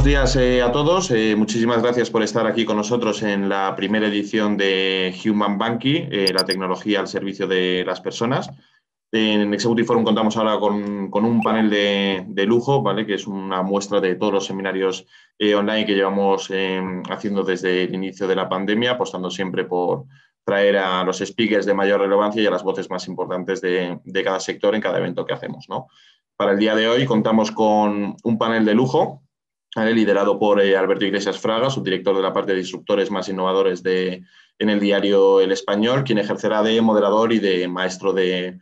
Buenos días a todos. Muchísimas gracias por estar aquí con nosotros en la primera edición de Human Banking, la tecnología al servicio de las personas. En Executive Forum contamos ahora con un panel de lujo, ¿vale? Que es una muestra de todos los seminarios online que llevamos haciendo desde el inicio de la pandemia, apostando siempre por traer a los speakers de mayor relevancia y a las voces más importantes de cada sector en cada evento que hacemos, ¿no? Para el día de hoy contamos con un panel de lujo, liderado por Alberto Iglesias Fraga, subdirector de la parte de disruptores más innovadores en el diario El Español, quien ejercerá de moderador y de maestro de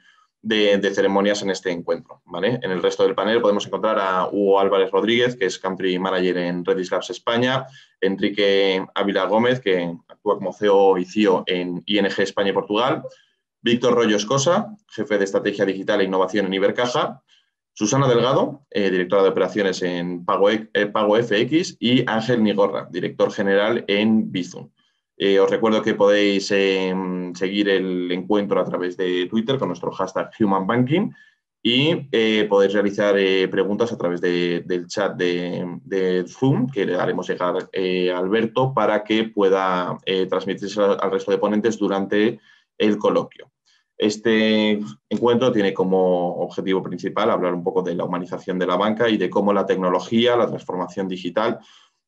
ceremonias en este encuentro, ¿vale? En el resto del panel podemos encontrar a Hugo Álvarez Rodríguez, que es Country Manager en Redis Labs España, Enrique Ávila Gómez, que actúa como CEO y CIO en ING España y Portugal, Víctor Rollo Escosa, jefe de Estrategia Digital e Innovación en Ibercaja, Susana Delgado, directora de operaciones en Pago FX, y Ángel Nigorra, director general en Bizum. Os recuerdo que podéis seguir el encuentro a través de Twitter con nuestro hashtag HumanBanking y podéis realizar preguntas a través del chat de Zoom, que le haremos llegar a Alberto para que pueda transmitirse al resto de ponentes durante el coloquio. Este encuentro tiene como objetivo principal hablar un poco de la humanización de la banca y de cómo la tecnología, la transformación digital,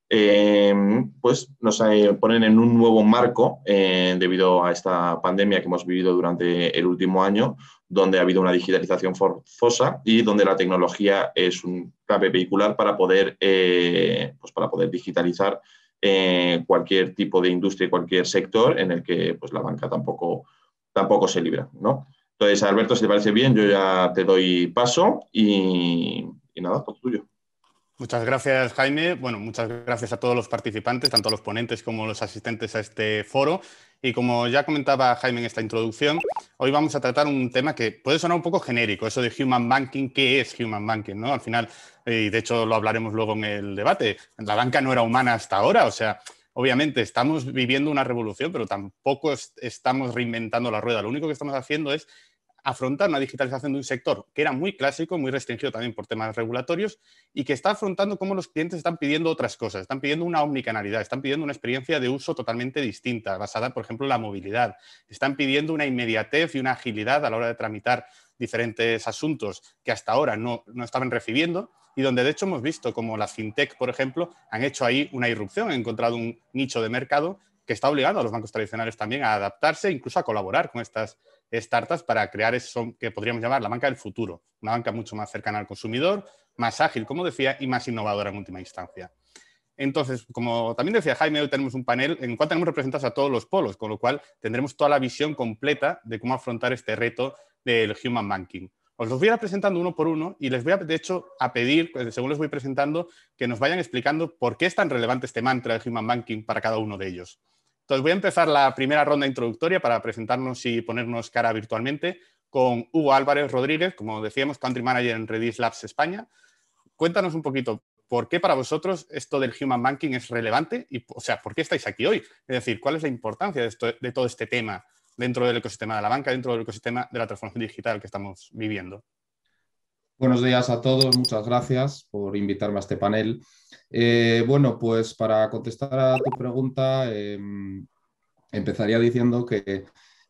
pues nos ponen en un nuevo marco debido a esta pandemia que hemos vivido durante el último año, donde ha habido una digitalización forzosa y donde la tecnología es un clave vehicular para poder digitalizar cualquier tipo de industria y cualquier sector en el que pues, la banca tampoco se libra, ¿no? Entonces, Alberto, si te parece bien, yo ya te doy paso y nada, todo tuyo. Muchas gracias, Jaime. Bueno, muchas gracias a todos los participantes, tanto a los ponentes como a los asistentes a este foro. Y como ya comentaba Jaime en esta introducción, hoy vamos a tratar un tema que puede sonar un poco genérico, eso de Human Banking. ¿Qué es Human Banking, ¿no? Al final, y de hecho lo hablaremos luego en el debate, la banca no era humana hasta ahora, o sea, obviamente estamos viviendo una revolución, pero tampoco estamos reinventando la rueda. Lo único que estamos haciendo es afrontar una digitalización de un sector que era muy clásico, muy restringido también por temas regulatorios y que está afrontando cómo los clientes están pidiendo otras cosas, están pidiendo una omnicanalidad, están pidiendo una experiencia de uso totalmente distinta, basada, por ejemplo, en la movilidad, están pidiendo una inmediatez y una agilidad a la hora de tramitar diferentes asuntos que hasta ahora no estaban recibiendo y donde de hecho hemos visto como la fintech, por ejemplo, han hecho ahí una irrupción, han encontrado un nicho de mercado que está obligando a los bancos tradicionales también a adaptarse, incluso a colaborar con estas startups para crear eso que podríamos llamar la banca del futuro, una banca mucho más cercana al consumidor, más ágil, como decía, y más innovadora en última instancia. Entonces, como también decía Jaime, hoy tenemos un panel en el cual tenemos representados a todos los polos, con lo cual tendremos toda la visión completa de cómo afrontar este reto del Human Banking. Os los voy a ir presentando uno por uno y les voy, de hecho, a pedir, según les voy presentando, que nos vayan explicando por qué es tan relevante este mantra del Human Banking para cada uno de ellos. Entonces, voy a empezar la primera ronda introductoria para presentarnos y ponernos cara virtualmente con Hugo Álvarez Rodríguez, como decíamos, Country Manager en Redis Labs España. Cuéntanos un poquito, ¿por qué para vosotros esto del Human Banking es relevante? Y, o sea, ¿por qué estáis aquí hoy? Es decir, ¿cuál es la importancia de todo este tema dentro del ecosistema de la banca, dentro del ecosistema de la transformación digital que estamos viviendo? Buenos días a todos, muchas gracias por invitarme a este panel. Bueno, pues para contestar a tu pregunta, empezaría diciendo que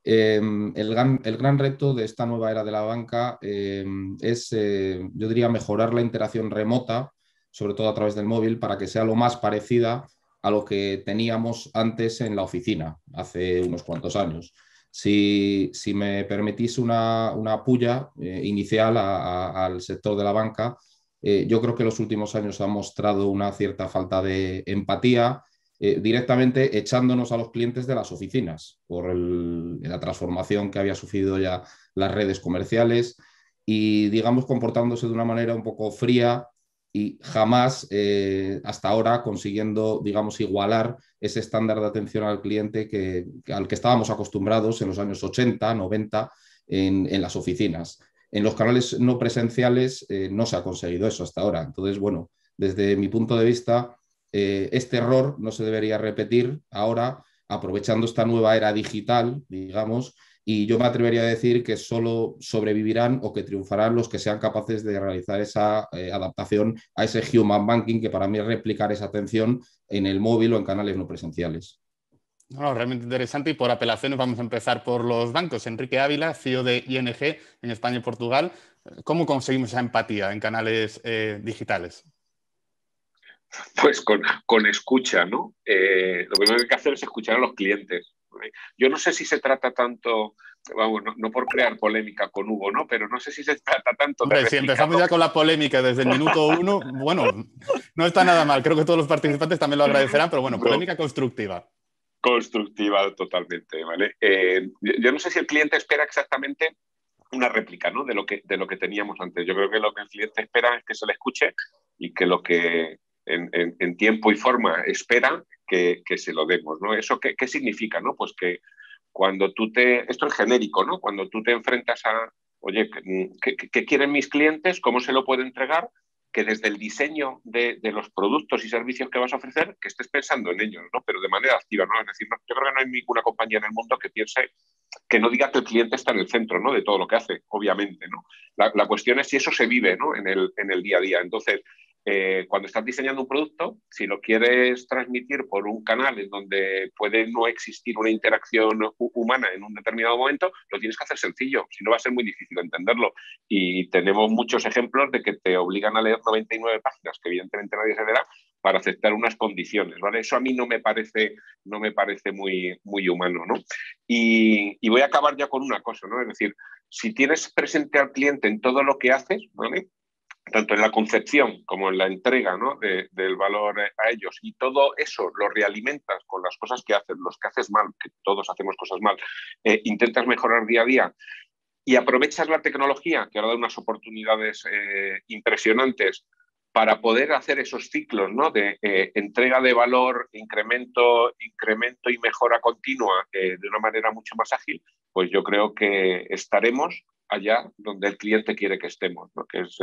el gran reto de esta nueva era de la banca es, yo diría, mejorar la interacción remota, sobre todo a través del móvil, para que sea lo más parecida a lo que teníamos antes en la oficina, hace unos cuantos años. Si me permitís una puya inicial al sector de la banca, yo creo que los últimos años han mostrado una cierta falta de empatía, directamente echándonos a los clientes de las oficinas por la transformación que había sufrido ya las redes comerciales y, digamos, comportándose de una manera un poco fría y jamás hasta ahora consiguiendo, digamos, igualar ese estándar de atención al cliente al que estábamos acostumbrados en los años 80, 90 en las oficinas. En los canales no presenciales no se ha conseguido eso hasta ahora. Entonces, bueno, desde mi punto de vista, este error no se debería repetir ahora, aprovechando esta nueva era digital, digamos, y yo me atrevería a decir que solo sobrevivirán o que triunfarán los que sean capaces de realizar esa adaptación a ese human banking, que para mí es replicar esa atención en el móvil o en canales no presenciales. No, realmente interesante, y por apelaciones vamos a empezar por los bancos. Enrique Ávila, CEO de ING en España y Portugal. ¿Cómo conseguimos esa empatía en canales digitales? Pues con escucha, ¿no? Lo primero que hay que hacer es escuchar a los clientes. Yo no sé si se trata tanto, vamos, no por crear polémica con Hugo, ¿no? Pero no sé si se trata tanto de Hombre, si empezamos ya con la polémica desde el minuto 1, bueno, no está nada mal. Creo que todos los participantes también lo agradecerán, pero bueno, No. Polémica constructiva. Constructiva totalmente, ¿vale? Yo no sé si el cliente espera exactamente una réplica, ¿no? de lo que teníamos antes. Yo creo que lo que el cliente espera es que se le escuche y que lo que en tiempo y forma espera que se lo demos, ¿no? ¿Eso qué significa, no? Pues que cuando esto es genérico, ¿no? Cuando tú te enfrentas a, oye, ¿qué quieren mis clientes? ¿Cómo se lo puedo entregar? Que desde el diseño de los productos y servicios que vas a ofrecer, que estés pensando en ellos, ¿no? Pero de manera activa, ¿no? Es decir, yo creo que no hay ninguna compañía en el mundo que piense, que no diga que el cliente está en el centro, ¿no? De todo lo que hace, obviamente, ¿no? La cuestión es si eso se vive, ¿no? En el día a día. Entonces, cuando estás diseñando un producto, si lo quieres transmitir por un canal en donde puede no existir una interacción humana en un determinado momento, lo tienes que hacer sencillo, si no va a ser muy difícil entenderlo. Y tenemos muchos ejemplos de que te obligan a leer 99 páginas, que evidentemente nadie se leerá, para aceptar unas condiciones, ¿vale? Eso a mí no me parece muy, muy humano, ¿no? Y voy a acabar ya con una cosa, ¿no? Es decir, si tienes presente al cliente en todo lo que haces, ¿vale? Tanto en la concepción como en la entrega, ¿no? del valor a ellos, y todo eso lo realimentas con las cosas que haces, los que haces mal, que todos hacemos cosas mal, intentas mejorar día a día y aprovechas la tecnología, que ahora da unas oportunidades impresionantes para poder hacer esos ciclos, ¿no? de entrega de valor, incremento y mejora continua de una manera mucho más ágil, pues yo creo que estaremos allá donde el cliente quiere que estemos, ¿no? Que es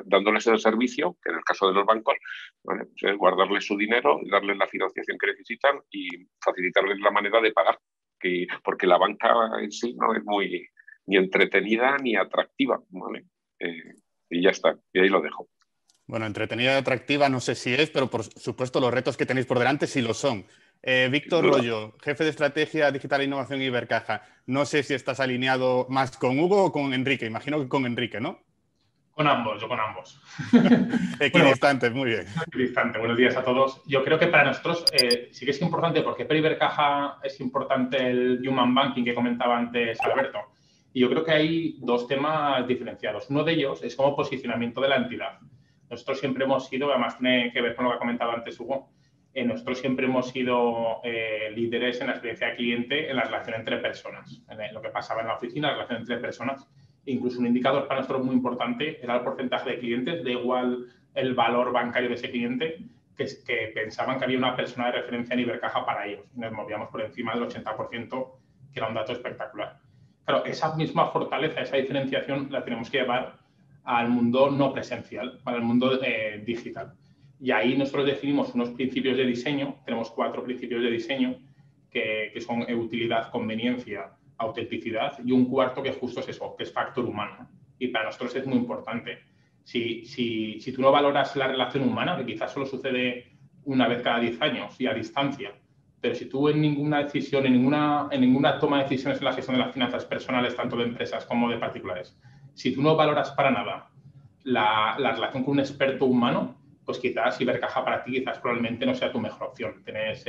dándoles el servicio, que en el caso de los bancos, ¿vale? Pues es guardarles su dinero, darles la financiación que necesitan y facilitarles la manera de pagar, porque la banca en sí no es muy ni entretenida ni atractiva, ¿vale? Y ya está, y ahí lo dejo. Bueno, entretenida y atractiva no sé si es, pero por supuesto los retos que tenéis por delante sí lo son. Víctor Rollo, jefe de Estrategia Digital e Innovación Ibercaja. No sé si estás alineado más con Hugo o con Enrique. Imagino que con Enrique, ¿no? Con ambos, yo con ambos. Equidistantes, muy bien. Equidistante. Buenos días a todos. Yo creo que para nosotros sí que es importante, porque para Ibercaja es importante el Human Banking que comentaba antes Alberto. Y yo creo que hay dos temas diferenciados. Uno de ellos es como posicionamiento de la entidad. Nosotros siempre hemos sido, además tiene que ver con lo que ha comentado antes Hugo, nosotros siempre hemos sido líderes en la experiencia de cliente, en la relación entre personas, en lo que pasaba en la oficina, la relación entre personas. Incluso un indicador para nosotros muy importante era el porcentaje de clientes, da igual el valor bancario de ese cliente, que pensaban que había una persona de referencia en Ibercaja para ellos. Nos movíamos por encima del 80%, que era un dato espectacular. Claro, esa misma fortaleza, esa diferenciación la tenemos que llevar al mundo no presencial, al mundo digital. Y ahí nosotros definimos unos principios de diseño, tenemos 4 principios de diseño que son utilidad, conveniencia, autenticidad, y un cuarto que justo es eso, que es factor humano. Y para nosotros es muy importante. Si tú no valoras la relación humana, que quizás solo sucede una vez cada 10 años y a distancia, pero si tú en ninguna decisión, en ninguna toma de decisiones en la gestión de las finanzas personales, tanto de empresas como de particulares, si tú no valoras para nada la relación con un experto humano, pues quizás Ibercaja para ti quizás probablemente no sea tu mejor opción. Tienes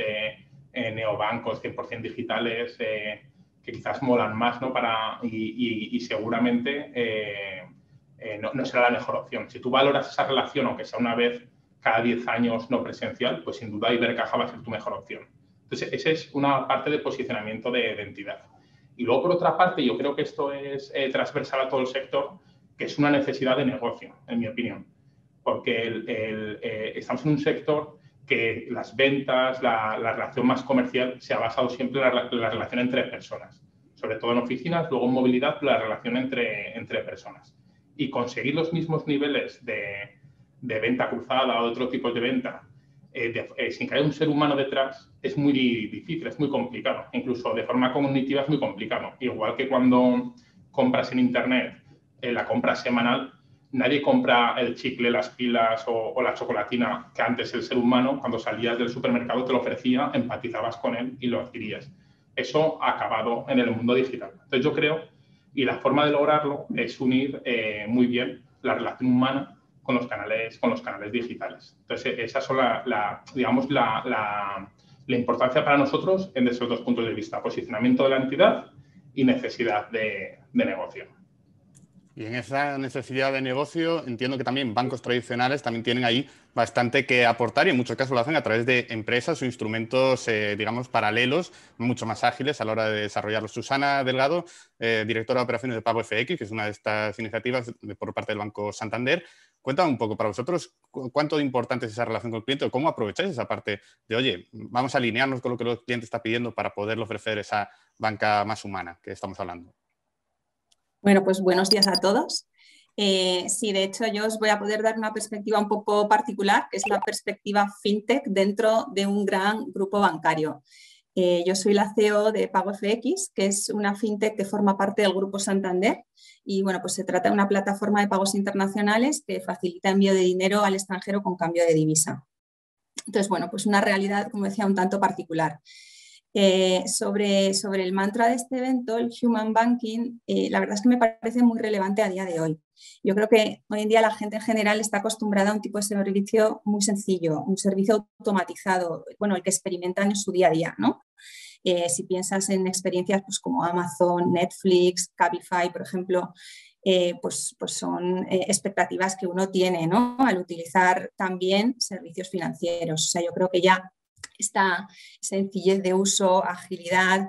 neobancos 100% digitales que quizás molan más, ¿no? Y seguramente no será la mejor opción. Si tú valoras esa relación, aunque sea una vez cada 10 años no presencial, pues sin duda Ibercaja va a ser tu mejor opción. Entonces, esa es una parte de posicionamiento de entidad. Y luego, por otra parte, yo creo que esto es transversal a todo el sector, que es una necesidad de negocio, en mi opinión. Porque estamos en un sector que las ventas, la relación más comercial se ha basado siempre en la relación entre personas. Sobre todo en oficinas, luego en movilidad, la relación entre personas. Y conseguir los mismos niveles de venta cruzada o de otro tipo de venta sin que haya un ser humano detrás, es muy difícil, es muy complicado. Incluso de forma cognitiva es muy complicado. Igual que cuando compras en Internet, la compra semanal, nadie compra el chicle, las pilas o la chocolatina que antes el ser humano, cuando salías del supermercado, te lo ofrecía, empatizabas con él y lo adquirías. Eso ha acabado en el mundo digital. Entonces yo creo, y la forma de lograrlo es unir muy bien la relación humana con los canales digitales. Entonces, esa son digamos, la importancia para nosotros en esos dos puntos de vista: posicionamiento de la entidad y necesidad de negocio. Y en esa necesidad de negocio entiendo que también bancos tradicionales también tienen ahí bastante que aportar y en muchos casos lo hacen a través de empresas o instrumentos, digamos, paralelos, mucho más ágiles a la hora de desarrollarlos. Susana Delgado, directora de operaciones de Pago FX, que es una de estas iniciativas por parte del Banco Santander. Cuéntame un poco para vosotros cuánto de importante es esa relación con el cliente o cómo aprovecháis esa parte de, oye, vamos a alinearnos con lo que el cliente está pidiendo para poderle ofrecer esa banca más humana que estamos hablando. Bueno, pues buenos días a todos. Sí, de hecho yo os voy a poder dar una perspectiva un poco particular, que es la perspectiva fintech dentro de un gran grupo bancario. Yo soy la CEO de Pago FX, que es una fintech que forma parte del Grupo Santander y bueno, pues se trata de una plataforma de pagos internacionales que facilita envío de dinero al extranjero con cambio de divisa. Entonces, bueno, pues una realidad, como decía, un tanto particular. Sobre el mantra de este evento, el Human Banking, la verdad es que me parece muy relevante a día de hoy. Yo creo que hoy en día la gente en general está acostumbrada a un tipo de servicio muy sencillo, un servicio automatizado, bueno, el que experimentan en su día a día, ¿no? Si piensas en experiencias pues, como Amazon, Netflix, Cabify, por ejemplo, pues son expectativas que uno tiene, ¿no? Al utilizar también servicios financieros. O sea, yo creo que ya esta sencillez de uso, agilidad,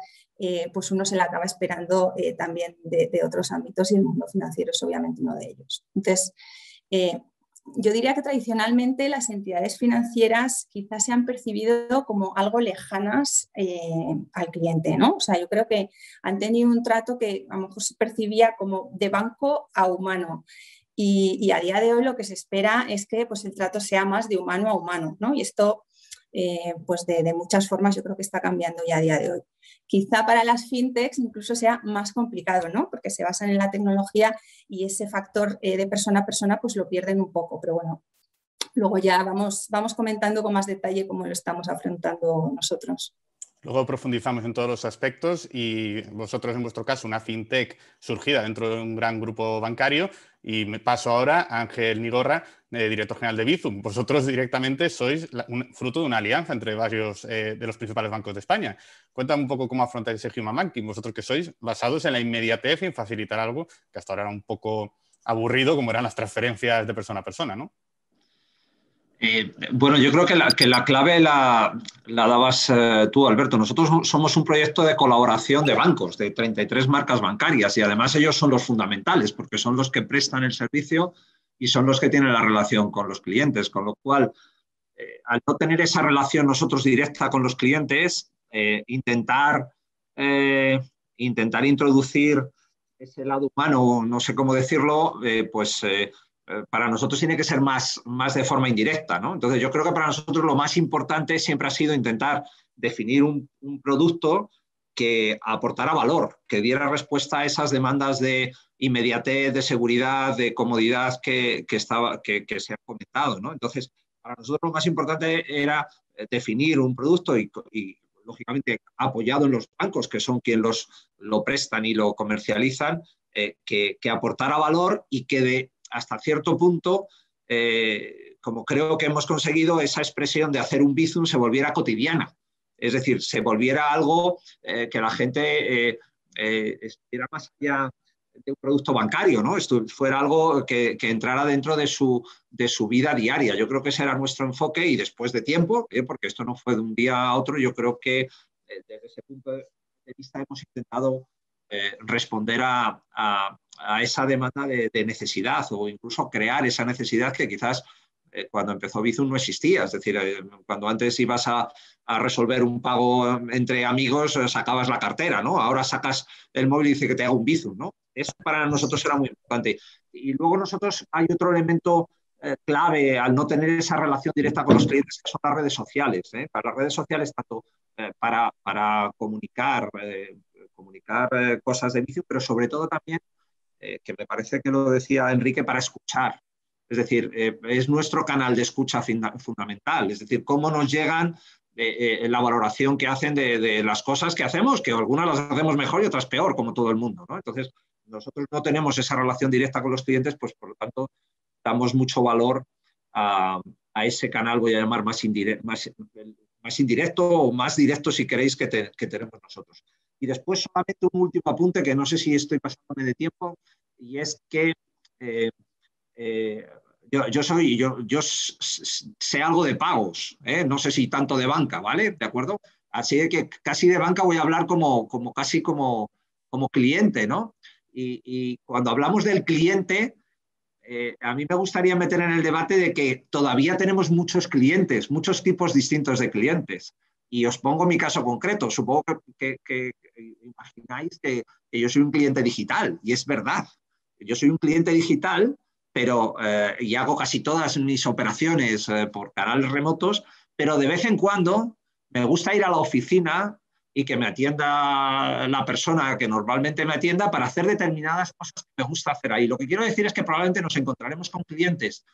pues uno se la acaba esperando también de otros ámbitos y el mundo financiero es obviamente uno de ellos. Entonces, yo diría que tradicionalmente las entidades financieras quizás se han percibido como algo lejanas al cliente, ¿no? O sea, yo creo que han tenido un trato que a lo mejor se percibía como de banco a humano. Y a día de hoy lo que se espera es que pues, el trato sea más de humano a humano, ¿no? Y esto pues de muchas formas yo creo que está cambiando ya a día de hoy. Quizá para las fintechs incluso sea más complicado, ¿no? Porque se basan en la tecnología y ese factor de persona a persona pues lo pierden un poco, pero bueno, luego ya vamos comentando con más detalle cómo lo estamos afrontando nosotros. Luego profundizamos en todos los aspectos y vosotros, en vuestro caso, una fintech surgida dentro de un gran grupo bancario y me paso ahora a Ángel Nigorra, director general de Bizum. Vosotros directamente sois fruto de una alianza entre varios de los principales bancos de España. Cuéntame un poco cómo afrontáis ese Human Banking, vosotros que sois basados en la inmediatez y en facilitar algo que hasta ahora era un poco aburrido, como eran las transferencias de persona a persona, ¿no? Bueno, yo creo que la clave la dabas tú, Alberto. Nosotros somos un proyecto de colaboración de bancos, de 33 marcas bancarias y además ellos son los fundamentales porque son los que prestan el servicio y son los que tienen la relación con los clientes, con lo cual, al no tener esa relación nosotros directa con los clientes, intentar introducir ese lado humano, no sé cómo decirlo, para nosotros tiene que ser más de forma indirecta, ¿no? Entonces, yo creo que para nosotros lo más importante siempre ha sido intentar definir un producto que aportara valor, que diera respuesta a esas demandas de inmediatez, de seguridad, de comodidad que se han comentado, ¿no? Entonces, para nosotros lo más importante era definir un producto y lógicamente, apoyado en los bancos, que son quienes lo prestan y lo comercializan, que aportara valor y que hasta cierto punto, como creo que hemos conseguido, esa expresión de hacer un Bizum se volviera cotidiana. Es decir, se volviera algo que la gente estuviera más allá de un producto bancario, ¿no? Esto fuera algo que entrara dentro de su vida diaria. Yo creo que ese era nuestro enfoque y después de tiempo, porque esto no fue de un día a otro, yo creo que desde ese punto de vista hemos intentado responder a esa demanda de necesidad o incluso crear esa necesidad que quizás cuando empezó Bizum no existía. Es decir, cuando antes ibas a resolver un pago entre amigos, sacabas la cartera, ¿no? Ahora sacas el móvil y dice que te haga un Bizum, ¿no? Eso para nosotros era muy importante. Y luego hay otro elemento clave al no tener esa relación directa con los clientes, que son las redes sociales. Para las redes sociales, tanto para comunicar cosas de inicio, pero sobre todo también, que me parece que lo decía Enrique, para escuchar. Es decir, es nuestro canal de escucha fundamental. Es decir, cómo nos llegan la valoración que hacen de las cosas que hacemos, que algunas las hacemos mejor y otras peor, como todo el mundo, ¿no? Entonces, nosotros no tenemos esa relación directa con los clientes, pues por lo tanto, damos mucho valor a ese canal, voy a llamar más indirecto o más directo, si queréis, que tenemos nosotros. Y después solamente un último apunte, que no sé si estoy pasándome de tiempo, y es que yo sé algo de pagos, no sé si tanto de banca, ¿vale? ¿De acuerdo? Así que casi de banca voy a hablar casi como cliente, ¿no? Y cuando hablamos del cliente, a mí me gustaría meter en el debate de que todavía tenemos muchos clientes, muchos tipos distintos de clientes. Y os pongo mi caso concreto. Supongo que imagináis que yo soy un cliente digital, y es verdad. Yo soy un cliente digital, pero y hago casi todas mis operaciones por canales remotos, pero de vez en cuando me gusta ir a la oficina y que me atienda la persona que normalmente me atienda para hacer determinadas cosas que me gusta hacer ahí. Lo que quiero decir es que probablemente nos encontraremos con clientes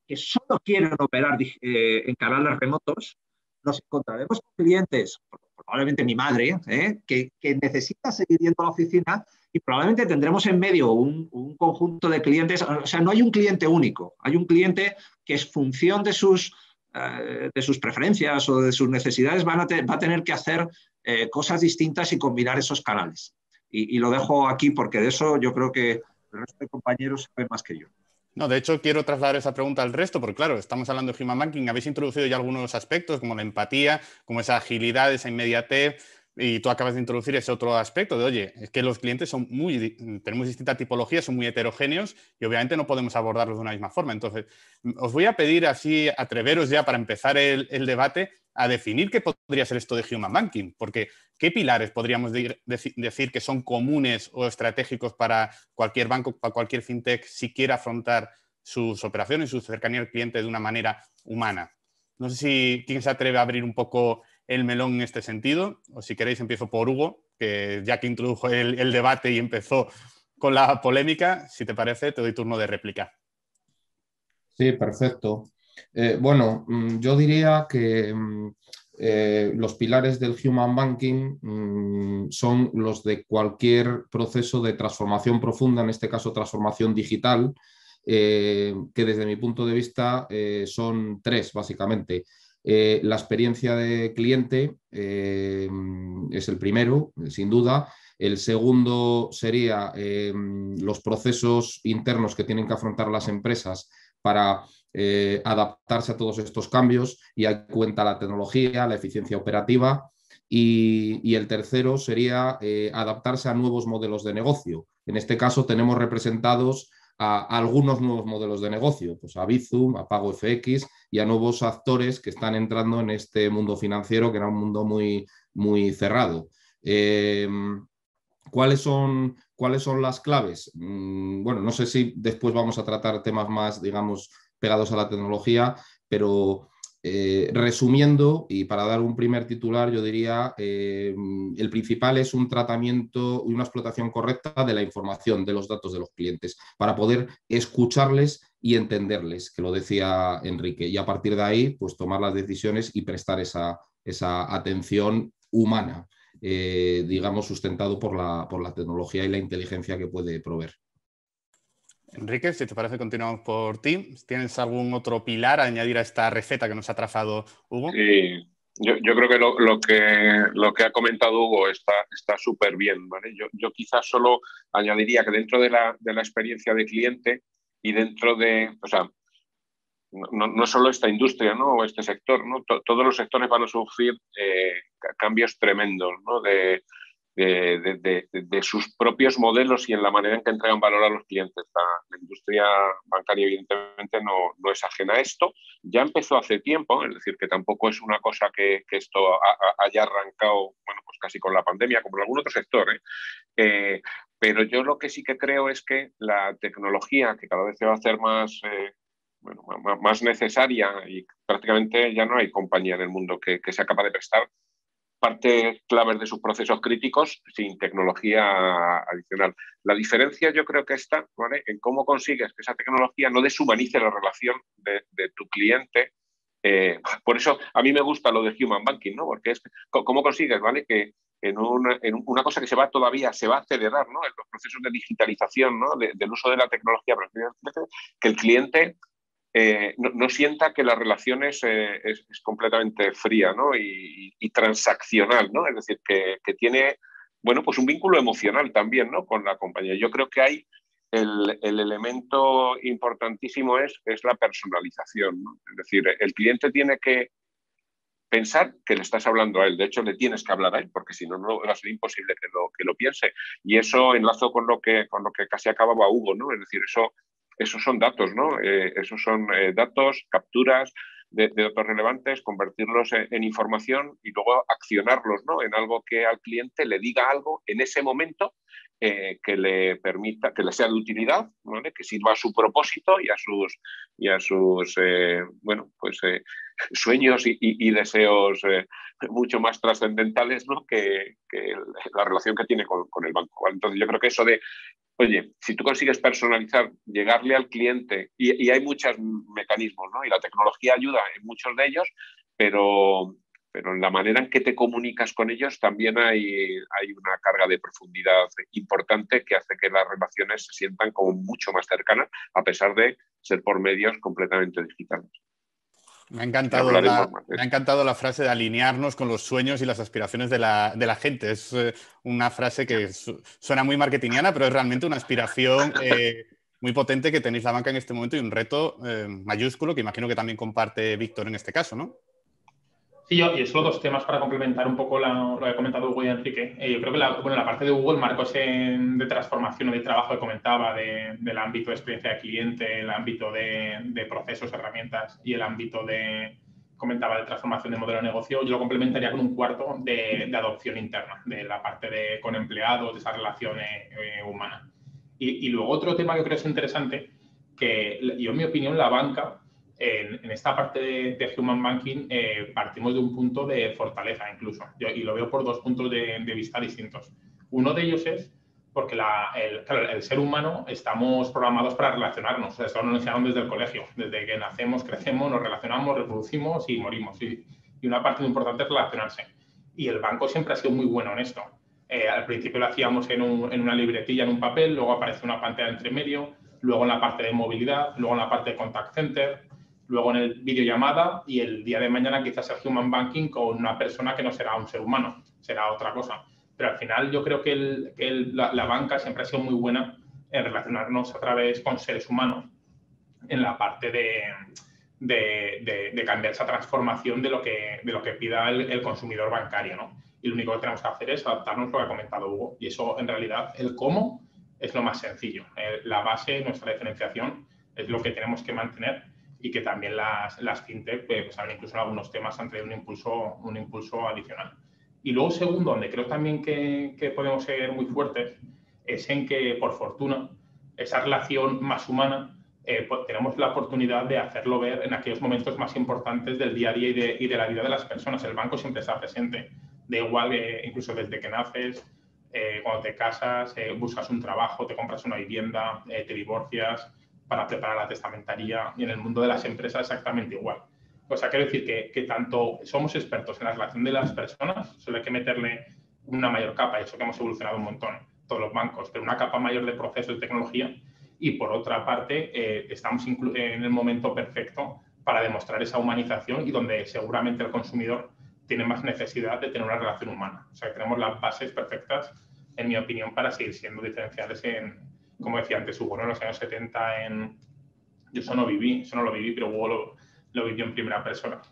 que solo quieren operar en canales remotos. Nos encontraremos con clientes, probablemente mi madre, que necesita seguir yendo a la oficina, y probablemente tendremos en medio un conjunto de clientes. O sea, no hay un cliente único, hay un cliente que es función de sus preferencias o de sus necesidades va a tener que hacer cosas distintas y combinar esos canales. Y lo dejo aquí porque de eso yo creo que el resto de compañeros saben más que yo. No, de hecho, quiero trasladar esa pregunta al resto, porque claro, estamos hablando de Human Banking, habéis introducido ya algunos aspectos, como la empatía, como esa agilidad, esa inmediatez, y tú acabas de introducir ese otro aspecto de, oye, es que los clientes tenemos distintas tipologías, son muy heterogéneos, y obviamente no podemos abordarlos de una misma forma. Entonces, os voy a pedir así, atreveros ya para empezar el debate, a definir qué podría ser esto de Human Banking, porque ¿qué pilares podríamos decir que son comunes o estratégicos para cualquier banco, para cualquier fintech, si quiere afrontar sus operaciones, su cercanía al cliente de una manera humana? No sé si quién se atreve a abrir un poco el melón en este sentido, o si queréis empiezo por Hugo, que ya que introdujo el debate y empezó con la polémica, si te parece, te doy turno de réplica. Sí, perfecto. Bueno, yo diría que los pilares del Human Banking son los de cualquier proceso de transformación profunda, en este caso transformación digital, que desde mi punto de vista son tres, básicamente. La experiencia de cliente es el primero, sin duda. El segundo sería los procesos internos que tienen que afrontar las empresas para adaptarse a todos estos cambios, y ahí cuenta la tecnología, la eficiencia operativa. Y el tercero sería adaptarse a nuevos modelos de negocio. En este caso tenemos representados a algunos nuevos modelos de negocio, pues a Bizum, a PagoFX y a nuevos actores que están entrando en este mundo financiero, que era un mundo muy, muy cerrado. ¿Cuáles son las claves? Bueno, no sé si después vamos a tratar temas más, digamos, pegados a la tecnología, pero resumiendo, y para dar un primer titular, yo diría el principal es un tratamiento y una explotación correcta de la información, de los datos de los clientes, para poder escucharles y entenderles, que lo decía Enrique, y a partir de ahí, pues tomar las decisiones y prestar esa atención humana, digamos, sustentado por la tecnología y la inteligencia que puede proveer. Enrique, si te parece, continuamos por ti. ¿Tienes algún otro pilar a añadir a esta receta que nos ha trazado Hugo? Sí, yo creo que lo que ha comentado Hugo está súper bien, ¿vale? Yo quizás solo añadiría que dentro de la experiencia de cliente y dentro de, o sea, no solo esta industria, ¿no? O este sector, ¿no? Todos los sectores van a sufrir cambios tremendos, ¿no? De sus propios modelos y en la manera en que entregan valor a los clientes. La industria bancaria, evidentemente, no es ajena a esto. Ya empezó hace tiempo, es decir, que tampoco es una cosa que esto haya arrancado, bueno, pues casi con la pandemia, como en algún otro sector, pero yo lo que sí que creo es que la tecnología, que cada vez se va a hacer más bueno, más necesaria y prácticamente ya no hay compañía en el mundo que sea capaz de prestar partes claves de sus procesos críticos sin tecnología adicional. La diferencia yo creo que está, ¿vale?, en cómo consigues que esa tecnología no deshumanice la relación de tu cliente. Por eso a mí me gusta lo de Human Banking, ¿no? Porque es cómo consigues, ¿vale?, que en una cosa que se va a acelerar, ¿no?, en los procesos de digitalización, ¿no?, del uso de la tecnología, que el cliente no sienta que la relación es completamente fría, ¿no?, y transaccional, ¿no? Es decir, que tiene, bueno, pues un vínculo emocional también, ¿no?, con la compañía. Yo creo que hay el elemento importantísimo es la personalización, ¿no? Es decir, el cliente tiene que pensar que le estás hablando a él. De hecho, le tienes que hablar a él, porque si no, no va a ser imposible que lo piense. Y eso enlazo con lo que casi acababa Hugo, ¿no? Es decir, esos son datos, ¿no? Esos son datos, capturas de datos relevantes, convertirlos en información y luego accionarlos, ¿no?, en algo que al cliente le diga algo en ese momento que le permita, que le sea de utilidad, ¿vale?, que sirva a su propósito y a sus bueno, pues sueños y deseos mucho más trascendentales, ¿no?, que la relación que tiene con el banco, ¿vale? Entonces yo creo que eso de, oye, si tú consigues personalizar, llegarle al cliente, y hay muchos mecanismos, ¿no?, y la tecnología ayuda en muchos de ellos, pero en la manera en que te comunicas con ellos también hay una carga de profundidad importante que hace que las relaciones se sientan como mucho más cercanas, a pesar de ser por medios completamente digitales. Me ha encantado la frase de alinearnos con los sueños y las aspiraciones de la gente. Es una frase que suena muy marketingiana, pero es realmente una aspiración muy potente que tenéis la banca en este momento y un reto mayúsculo que imagino que también comparte Víctor en este caso, ¿no? Sí, y solo dos temas para complementar un poco lo que ha comentado Hugo y Enrique. Yo creo que la parte de Hugo, el marco ese de transformación o de trabajo que comentaba, del ámbito de experiencia de cliente, el ámbito de procesos, herramientas y el ámbito comentaba de transformación de modelo de negocio, yo lo complementaría con un cuarto de adopción interna, de la parte con empleados, de esa relación humana. Y luego otro tema que creo es interesante, que yo en mi opinión la banca, en esta parte de Human Banking partimos de un punto de fortaleza incluso, y lo veo por dos puntos de vista distintos. Uno de ellos es porque claro, el ser humano estamos programados para relacionarnos, o sea, esto nos enseñaron desde el colegio, desde que nacemos, crecemos, nos relacionamos, reproducimos y morimos, y una parte muy importante es relacionarse. Y el banco siempre ha sido muy bueno en esto. Al principio lo hacíamos en una libretilla, en un papel, luego aparece una pantalla entre medio, luego en la parte de movilidad, luego en la parte de contact center, luego en el videollamada, y el día de mañana quizás el Human Banking con una persona que no será un ser humano, será otra cosa. Pero al final yo creo que la banca siempre ha sido muy buena en relacionarnos a través con seres humanos en la parte de cambiar esa transformación de lo que pida el consumidor bancario, ¿no? Y lo único que tenemos que hacer es adaptarnos a lo que ha comentado Hugo. Y eso, en realidad, el cómo es lo más sencillo. La base, nuestra diferenciación, es lo que tenemos que mantener, y que también las fintech, pues incluso en algunos temas han traído un impulso adicional. Y luego, segundo, donde creo también que podemos ser muy fuertes, es en que, por fortuna, esa relación más humana, pues tenemos la oportunidad de hacerlo ver en aquellos momentos más importantes del día a día y de la vida de las personas. El banco siempre está presente, da igual, incluso desde que naces, cuando te casas, buscas un trabajo, te compras una vivienda, te divorcias, para preparar la testamentaría, y en el mundo de las empresas exactamente igual. O sea, quiero decir que tanto somos expertos en la relación de las personas, solo hay que meterle una mayor capa, y eso que hemos evolucionado un montón, todos los bancos, pero una capa mayor de procesos de tecnología, y por otra parte estamos en el momento perfecto para demostrar esa humanización, y donde seguramente el consumidor tiene más necesidad de tener una relación humana. O sea, que tenemos las bases perfectas, en mi opinión, para seguir siendo diferenciales como decía antes Hugo, ¿no? En los años 70 yo eso no lo viví, pero Hugo lo vivió en primera persona,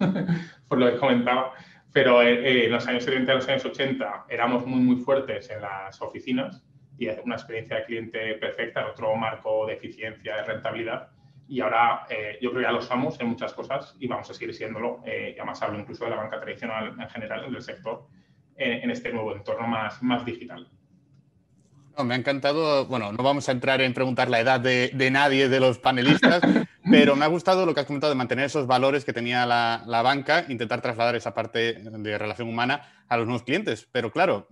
por lo que comentaba. Pero en los años 70 y los años 80 éramos muy, muy fuertes en las oficinas, y una experiencia de cliente perfecta, en otro marco de eficiencia, de rentabilidad. Y ahora yo creo que ya lo somos en muchas cosas, y vamos a seguir siéndolo. Y además hablo incluso de la banca tradicional en general, del sector, en este nuevo entorno más digital. No, me ha encantado, bueno, no vamos a entrar en preguntar la edad de nadie de los panelistas, pero me ha gustado lo que has comentado de mantener esos valores que tenía la banca, intentar trasladar esa parte de relación humana a los nuevos clientes. Pero claro,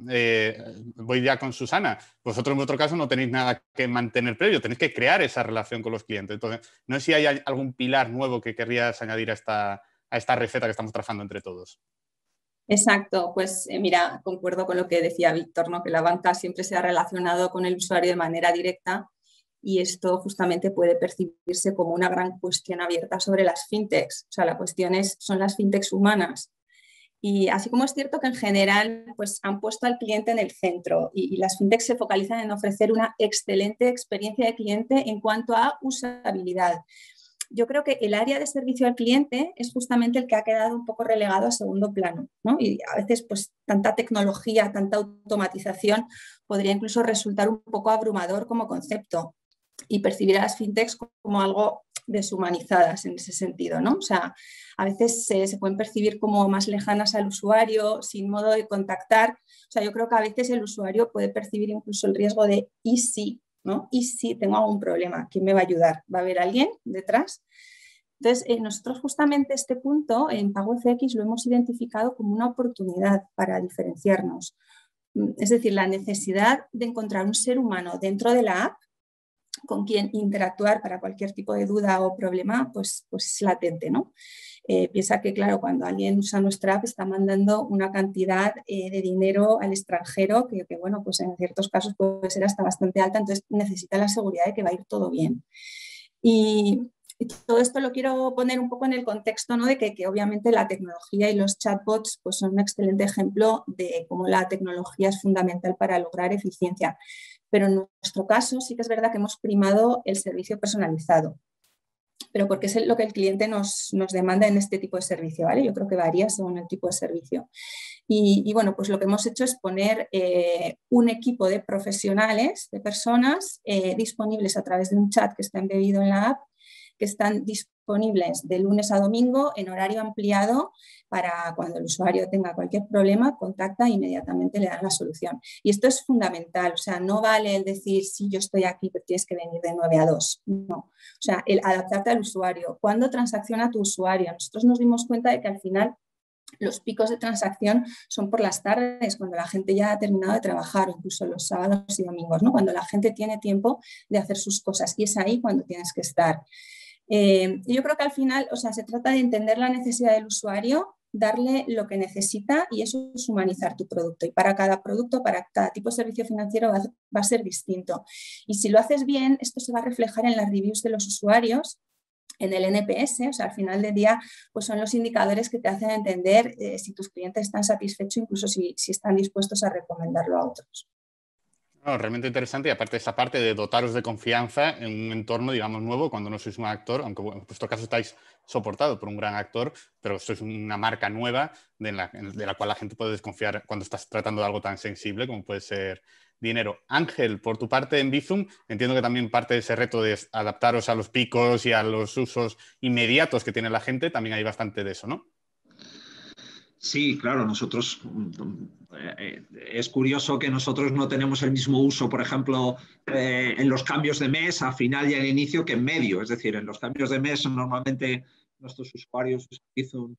voy ya con Susana. Vosotros en vuestro caso no tenéis nada que mantener previo, tenéis que crear esa relación con los clientes. Entonces, no sé si hay algún pilar nuevo que querrías añadir a esta receta que estamos trazando entre todos. Exacto, pues mira, concuerdo con lo que decía Víctor, ¿no? Que la banca siempre se ha relacionado con el usuario de manera directa y esto justamente puede percibirse como una gran cuestión abierta sobre las fintechs. O sea, la cuestión son las fintechs humanas. Y así como es cierto que en general pues, han puesto al cliente en el centro y las fintechs se focalizan en ofrecer una excelente experiencia de cliente en cuanto a usabilidad. Yo creo que el área de servicio al cliente es justamente el que ha quedado un poco relegado a segundo plano, ¿no? Y a veces pues tanta tecnología, tanta automatización podría incluso resultar un poco abrumador como concepto y percibir a las fintechs como algo deshumanizadas en ese sentido, ¿no? O sea, a veces se pueden percibir como más lejanas al usuario, sin modo de contactar. O sea, yo creo que a veces el usuario puede percibir incluso el riesgo de ¿y si? ¿No? ¿Y si tengo algún problema? ¿Quién me va a ayudar? ¿Va a haber alguien detrás? Entonces, nosotros justamente este punto en PagoFX lo hemos identificado como una oportunidad para diferenciarnos. Es decir, la necesidad de encontrar un ser humano dentro de la app con quien interactuar para cualquier tipo de duda o problema, pues es latente, ¿no? Piensa que, claro, cuando alguien usa nuestra app está mandando una cantidad de dinero al extranjero que, bueno, pues en ciertos casos puede ser hasta bastante alta, entonces necesita la seguridad de que va a ir todo bien. Y todo esto lo quiero poner un poco en el contexto, ¿no? De que obviamente la tecnología y los chatbots pues son un excelente ejemplo de cómo la tecnología es fundamental para lograr eficiencia. Pero en nuestro caso sí que es verdad que hemos primado el servicio personalizado. Pero porque es lo que el cliente nos demanda en este tipo de servicio, ¿vale? Yo creo que varía según el tipo de servicio. Y bueno, pues lo que hemos hecho es poner un equipo de profesionales, de personas disponibles a través de un chat que está embebido en la app, que están disponibles de lunes a domingo en horario ampliado para cuando el usuario tenga cualquier problema, contacta e inmediatamente le dan la solución. Y esto es fundamental, o sea, no vale el decir, sí, yo estoy aquí, pero tienes que venir de 9 a 2. No, o sea, el adaptarte al usuario. ¿Cuándo transacciona tu usuario? Nosotros nos dimos cuenta de que al final los picos de transacción son por las tardes, cuando la gente ya ha terminado de trabajar, incluso los sábados y domingos, ¿no? Cuando la gente tiene tiempo de hacer sus cosas y es ahí cuando tienes que estar. Yo creo que al final, o sea, se trata de entender la necesidad del usuario, darle lo que necesita y eso es humanizar tu producto. Y para cada producto, para cada tipo de servicio financiero va a ser distinto. Y si lo haces bien, esto se va a reflejar en las reviews de los usuarios, en el NPS, o sea, al final del día, pues son los indicadores que te hacen entender si tus clientes están satisfechos, incluso si están dispuestos a recomendarlo a otros. No, realmente interesante y aparte esa parte de dotaros de confianza en un entorno, digamos, nuevo cuando no sois un actor, aunque bueno, en vuestro caso estáis soportados por un gran actor, pero sois una marca nueva de la cual la gente puede desconfiar cuando estás tratando de algo tan sensible como puede ser dinero. Ángel, por tu parte en Bizum, entiendo que también parte de ese reto de adaptaros a los picos y a los usos inmediatos que tiene la gente, también hay bastante de eso, ¿no? Sí, claro, nosotros es curioso que nosotros no tenemos el mismo uso, por ejemplo, en los cambios de mes a final y al inicio que en medio. Es decir, en los cambios de mes normalmente nuestros usuarios utilizan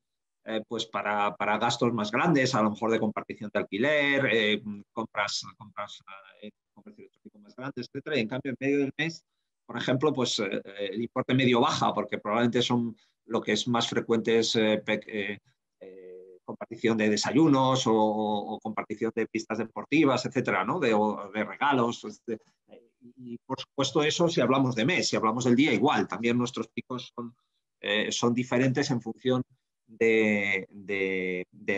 pues para gastos más grandes, a lo mejor de compartición de alquiler, compras comercio electrónico más grandes, etcétera. Y en cambio, en medio del mes, por ejemplo, pues el importe medio baja, porque probablemente son lo que es más frecuente es compartición de desayunos o compartición de pistas deportivas, etcétera, ¿no? de regalos. Y por supuesto eso si hablamos de mes, si hablamos del día igual. También nuestros picos son diferentes en función de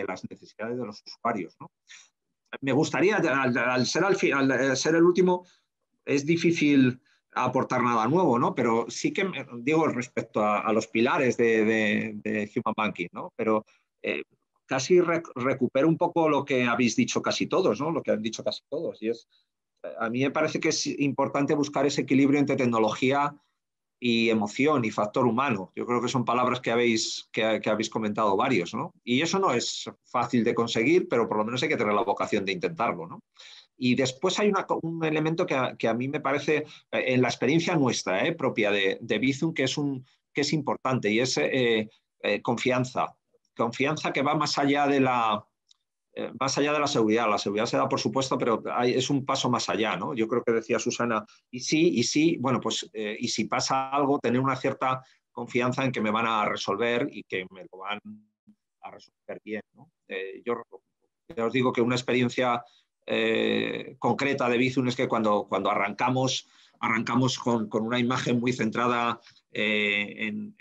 las necesidades de los usuarios, ¿no? Me gustaría, al ser el último, es difícil aportar nada nuevo, ¿no? Pero sí que digo respecto a los pilares de Human Banking, ¿no? Pero casi recupero un poco lo que habéis dicho casi todos, ¿no? Lo que han dicho casi todos. Y a mí me parece que es importante buscar ese equilibrio entre tecnología y emoción y factor humano. Yo creo que son palabras que habéis comentado varios, ¿no? Y eso no es fácil de conseguir, pero por lo menos hay que tener la vocación de intentarlo, ¿no? Y después hay un elemento que a mí me parece, en la experiencia nuestra, propia de Bizum, que es importante, y es confianza. Confianza que va más allá de la seguridad. La seguridad se da, por supuesto, pero es un paso más allá, ¿no? Yo creo que decía Susana, y sí, bueno, pues, y si pasa algo, tener una cierta confianza en que me van a resolver y que me lo van a resolver bien, ¿no? Yo os digo que una experiencia concreta de Bizum es que cuando arrancamos con una imagen muy centrada en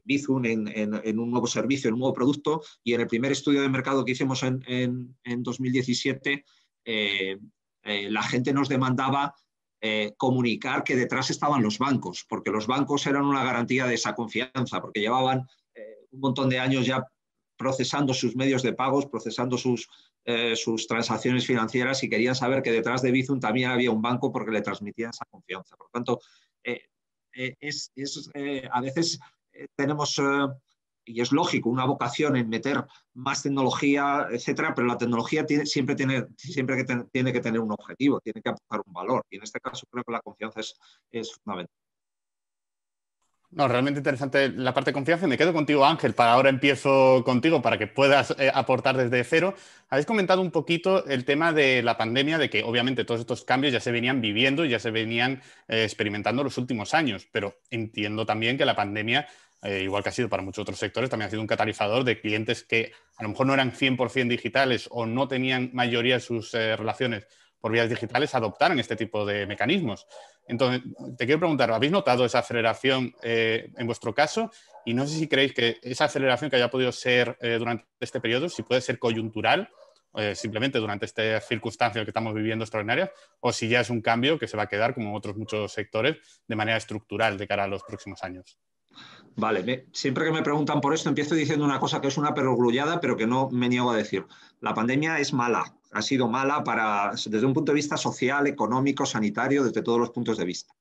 Bizum, en un nuevo servicio, en un nuevo producto, y en el primer estudio de mercado que hicimos en 2017, la gente nos demandaba comunicar que detrás estaban los bancos, porque los bancos eran una garantía de esa confianza, porque llevaban un montón de años ya procesando sus medios de pagos, procesando sus transacciones financieras, y querían saber que detrás de Bizum también había un banco porque le transmitían esa confianza. Por lo tanto, a veces tenemos, y es lógico, una vocación en meter más tecnología, etcétera, pero la tecnología siempre tiene que tener un objetivo, tiene que aportar un valor, y en este caso creo que la confianza es fundamental. No, realmente interesante la parte de confianza. Me quedo contigo, Ángel, ahora empiezo contigo para que puedas aportar desde cero. Habéis comentado un poquito el tema de la pandemia, de que obviamente todos estos cambios ya se venían viviendo, ya se venían experimentando en los últimos años, pero entiendo también que la pandemia, igual que ha sido para muchos otros sectores, también ha sido un catalizador de clientes que a lo mejor no eran 100% digitales o no tenían mayoría de sus relaciones por vías digitales, adoptaran este tipo de mecanismos. Entonces, te quiero preguntar, ¿habéis notado esa aceleración en vuestro caso? Y no sé si creéis que esa aceleración que haya podido ser durante este periodo, si puede ser coyuntural, simplemente durante estas circunstancias que estamos viviendo extraordinarias, o si ya es un cambio que se va a quedar, como otros muchos sectores, de manera estructural de cara a los próximos años. Vale, siempre que me preguntan por esto empiezo diciendo una cosa que es una perogrullada, pero que no me niego a decir. La pandemia es mala, ha sido mala desde un punto de vista social, económico, sanitario, desde todos los puntos de vista.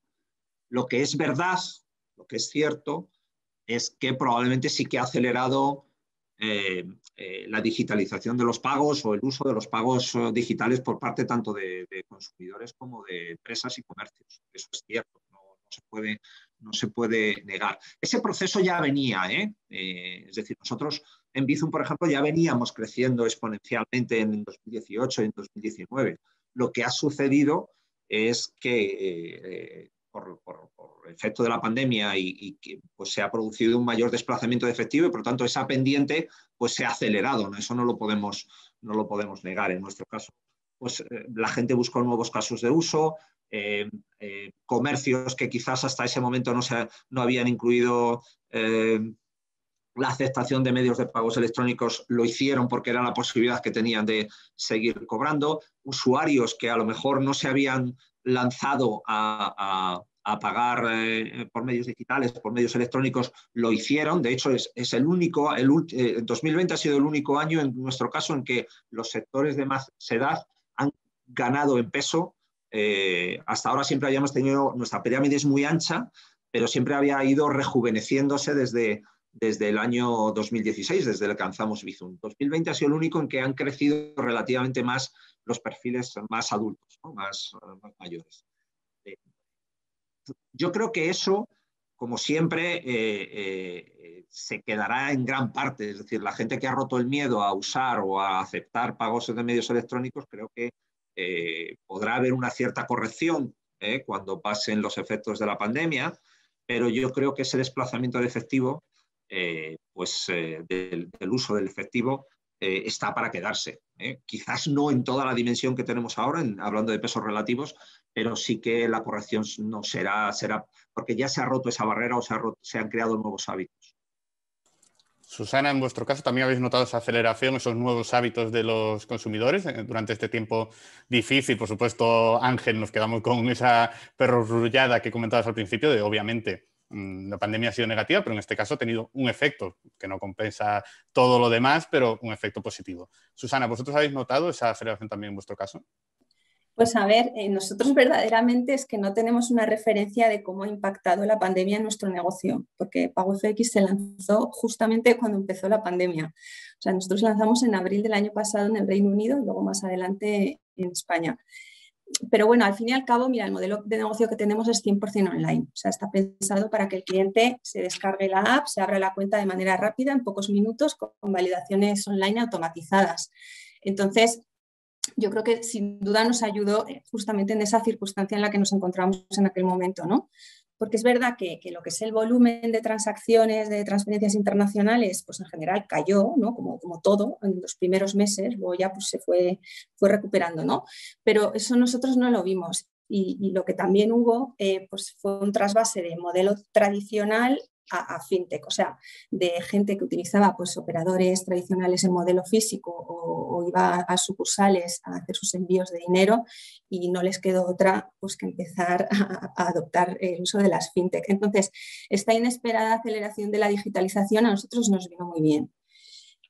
Lo que es verdad, lo que es cierto, es que probablemente sí que ha acelerado la digitalización de los pagos o el uso de los pagos digitales por parte tanto de consumidores como de empresas y comercios. Eso es cierto, no se puede negar. Ese proceso ya venía, es decir, nosotros en Bizum, por ejemplo, ya veníamos creciendo exponencialmente en 2018 y en 2019. Lo que ha sucedido es que por efecto de la pandemia y que pues, se ha producido un mayor desplazamiento de efectivo y, por lo tanto, esa pendiente pues, se ha acelerado, ¿no? Eso no lo podemos negar. En nuestro caso, pues, la gente buscó nuevos casos de uso, comercios que quizás hasta ese momento no habían incluido la aceptación de medios de pagos electrónicos, lo hicieron porque era la posibilidad que tenían de seguir cobrando. Usuarios que a lo mejor no se habían lanzado a pagar por medios digitales, por medios electrónicos, lo hicieron. De hecho, es el único, 2020 ha sido el único año en nuestro caso en que los sectores de más edad han ganado en peso. Hasta ahora siempre habíamos tenido, nuestra pirámide es muy ancha, pero siempre había ido rejuveneciéndose desde el año 2016, desde el que lanzamos Bizum. 2020 ha sido el único en que han crecido relativamente más los perfiles más adultos, ¿no? más mayores. Yo creo que eso, como siempre, se quedará en gran parte. Es decir, la gente que ha roto el miedo a usar o a aceptar pagos de medios electrónicos, creo que podrá haber una cierta corrección cuando pasen los efectos de la pandemia, pero yo creo que ese desplazamiento de efectivo, del uso del efectivo, está para quedarse. Quizás no en toda la dimensión que tenemos ahora, hablando de pesos relativos, pero sí que la corrección no será porque ya se ha roto esa barrera o se han creado nuevos hábitos. Susana, en vuestro caso, ¿también habéis notado esa aceleración, esos nuevos hábitos de los consumidores durante este tiempo difícil? Por supuesto, Ángel, nos quedamos con esa perogrullada que comentabas al principio de, obviamente, la pandemia ha sido negativa, pero en este caso ha tenido un efecto que no compensa todo lo demás, pero un efecto positivo. Susana, ¿vosotros habéis notado esa aceleración también en vuestro caso? Pues a ver, nosotros verdaderamente es que no tenemos una referencia de cómo ha impactado la pandemia en nuestro negocio, porque PagoFX se lanzó justamente cuando empezó la pandemia. O sea, nosotros lanzamos en abril del año pasado en el Reino Unido y luego más adelante en España. Pero bueno, al fin y al cabo, mira, el modelo de negocio que tenemos es 100% online. O sea, está pensado para que el cliente se descargue la app, se abra la cuenta de manera rápida, en pocos minutos, con validaciones online automatizadas. Entonces, yo creo que sin duda nos ayudó justamente en esa circunstancia en la que nos encontramos en aquel momento, ¿no? Porque es verdad que lo que es el volumen de transacciones, de transferencias internacionales, pues en general cayó, ¿no? Como todo en los primeros meses, luego ya pues se fue recuperando, ¿no? Pero eso nosotros no lo vimos. Y lo que también hubo pues fue un trasvase de modelo tradicional a fintech, o sea, de gente que utilizaba pues, operadores tradicionales en modelo físico o iba a sucursales a hacer sus envíos de dinero y no les quedó otra pues, que empezar a adoptar el uso de las fintech. Entonces, esta inesperada aceleración de la digitalización a nosotros nos vino muy bien.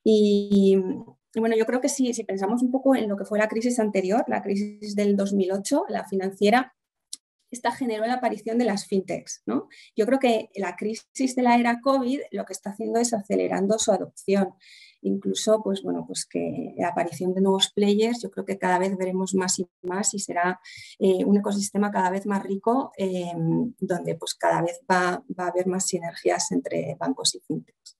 Y bueno, yo creo que si pensamos un poco en lo que fue la crisis anterior, la crisis del 2008, la financiera, esta generó la aparición de las fintechs, ¿no? Yo creo que la crisis de la era COVID lo que está haciendo es acelerando su adopción. Incluso, pues bueno, pues que la aparición de nuevos players, yo creo que cada vez veremos más y será un ecosistema cada vez más rico donde pues cada vez va a haber más sinergias entre bancos y fintechs.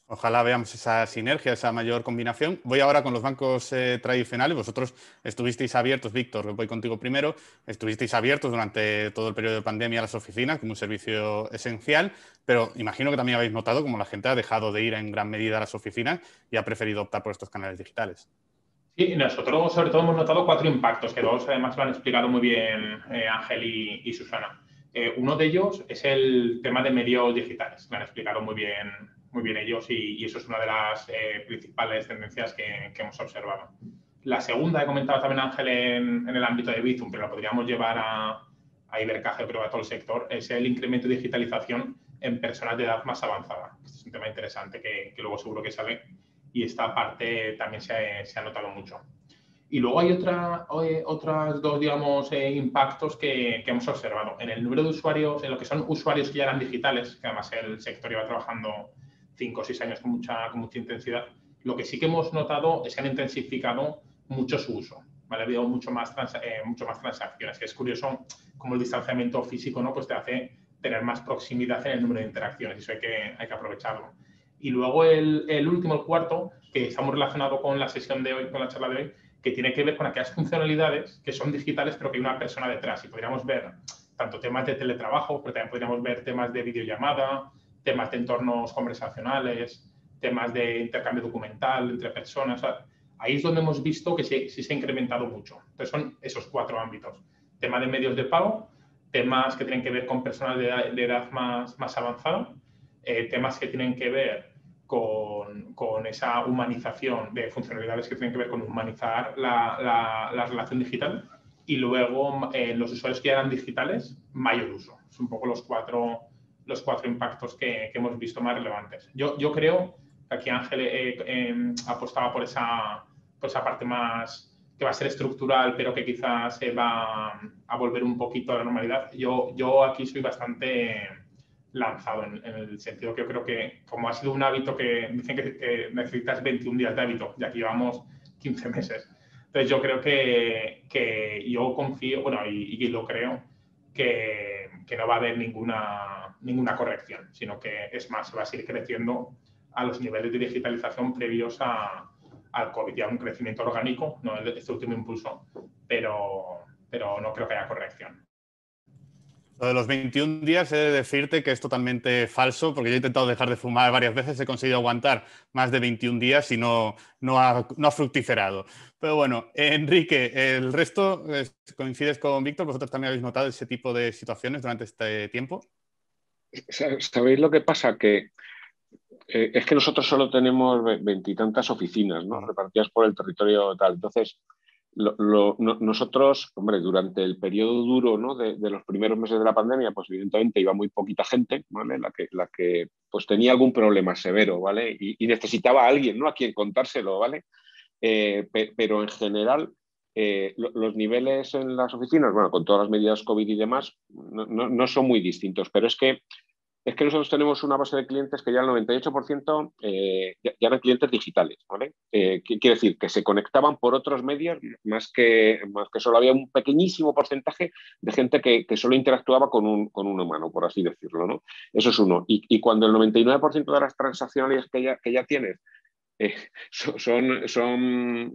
Ojalá veamos esa sinergia, esa mayor combinación. Voy ahora con los bancos tradicionales. Vosotros estuvisteis abiertos, Víctor, voy contigo primero, estuvisteis abiertos durante todo el periodo de pandemia a las oficinas como un servicio esencial, pero imagino que también habéis notado cómo la gente ha dejado de ir en gran medida a las oficinas y ha preferido optar por estos canales digitales. Sí, nosotros sobre todo hemos notado 4 impactos, que dos además lo han explicado muy bien Ángel y Susana. Uno de ellos es el tema de medios digitales, lo han explicado muy bien ellos y eso es una de las principales tendencias que hemos observado. La segunda, he comentado también Ángel en el ámbito de Bizum, pero lo podríamos llevar a Ibercaja, pero a todo el sector, es el incremento de digitalización en personas de edad más avanzada. Este es un tema interesante que luego seguro que sale y esta parte también se ha notado mucho. Y luego hay otras dos, digamos, impactos que hemos observado. En el número de usuarios, en lo que son usuarios que ya eran digitales, que además el sector iba trabajando 5 o 6 años con mucha intensidad, lo que sí que hemos notado es que han intensificado mucho su uso. ¿Vale? Ha habido mucho más transacciones, que es curioso cómo el distanciamiento físico, ¿no? Pues te hace tener más proximidad en el número de interacciones y eso hay que aprovecharlo. Y luego el último, el cuarto, que está muy relacionado con la sesión de hoy, con la charla de hoy, que tiene que ver con aquellas funcionalidades que son digitales pero que hay una persona detrás. Y podríamos ver tanto temas de teletrabajo, pero también podríamos ver temas de videollamada, temas de entornos conversacionales, temas de intercambio documental entre personas. O sea, ahí es donde hemos visto que sí se ha incrementado mucho. Entonces son esos 4 ámbitos. Tema de medios de pago, temas que tienen que ver con personas de edad más avanzada, temas que tienen que ver con esa humanización de funcionalidades que tienen que ver con humanizar la relación digital y luego los usuarios que ya eran digitales, mayor uso. Son un poco los cuatro impactos que hemos visto más relevantes. Yo creo que aquí Ángel apostaba por esa parte más que va a ser estructural, pero que quizás se va a volver un poquito a la normalidad. Yo aquí soy bastante lanzado en el sentido que yo creo que como ha sido un hábito que dicen que necesitas 21 días de hábito y aquí llevamos 15 meses. Entonces yo creo que yo confío, bueno, y lo creo, que no va a haber ninguna corrección, sino que es más, se va a seguir creciendo a los niveles de digitalización previos al COVID, ya un crecimiento orgánico, no este último impulso, pero no creo que haya corrección. Lo de los 21 días he de decirte que es totalmente falso, porque yo he intentado dejar de fumar varias veces, he conseguido aguantar más de 21 días y no ha fructiferado. Pero bueno, Enrique, el resto, ¿coincides con Víctor? ¿Vosotros también habéis notado ese tipo de situaciones durante este tiempo? ¿Sabéis lo que pasa? Que es que nosotros solo tenemos 20 y tantas oficinas, ¿no? Repartidas por el territorio tal. Entonces, nosotros, hombre, durante el periodo duro, ¿no? de los primeros meses de la pandemia, pues evidentemente iba muy poquita gente, ¿vale? La que pues tenía algún problema severo, ¿vale? Y necesitaba a alguien, ¿no? A quien contárselo, ¿vale? Pero en general los niveles en las oficinas, bueno, con todas las medidas COVID y demás, no son muy distintos, pero es que nosotros tenemos una base de clientes que ya el 98% ya eran clientes digitales, ¿vale? Quiere decir que se conectaban por otros medios, más que solo había un pequeñísimo porcentaje de gente que solo interactuaba con un humano, por así decirlo, ¿no? Eso es uno. Y cuando el 99% de las transaccionales que ya tienes son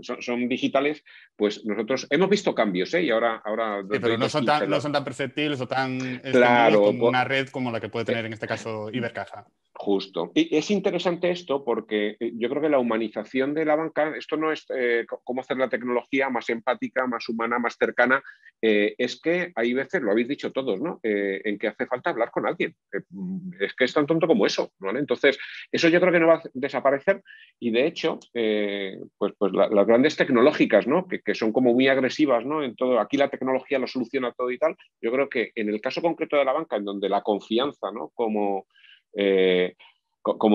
digitales, pues nosotros hemos visto cambios, y ahora sí, pero no son tan perceptibles o tan extendidos claro, como una red como la que puede tener en este caso Ibercaja. Justo. Y es interesante esto porque yo creo que la humanización de la banca, esto no es cómo hacer la tecnología más empática, más humana, más cercana, es que hay veces, lo habéis dicho todos, ¿no? En que hace falta hablar con alguien. Es que es tan tonto como eso, ¿vale? Entonces, eso yo creo que no va a desaparecer y de hecho, pues las grandes tecnológicas, ¿no? Que son como muy agresivas, ¿no? En todo, aquí la tecnología lo soluciona todo y tal. Yo creo que en el caso concreto de la banca, en donde la confianza, ¿no? Como